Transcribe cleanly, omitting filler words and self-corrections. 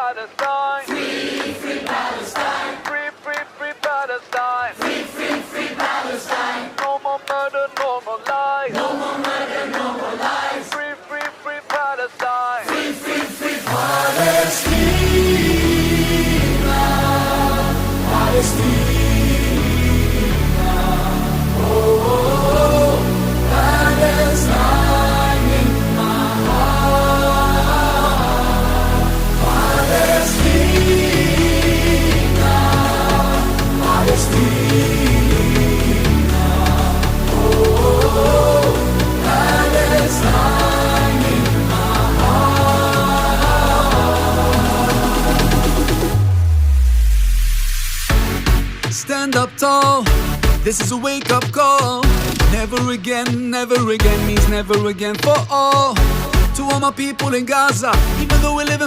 Palestine. Free, free Palestine. Free, free, free Palestine. Free, free, free Palestine. No more murder, no more lies. No more murder, no more lies. Free, free, free Palestine. Free, free, free Palestine. Palestine. Oh, oh, oh. Palestine in my heart. Palestine. Palestine. Oh, oh, oh. Palestine in my heart. Stand up tall, this is a wake-up call. Never again means never again for all. To all my people in Gaza, even though we live in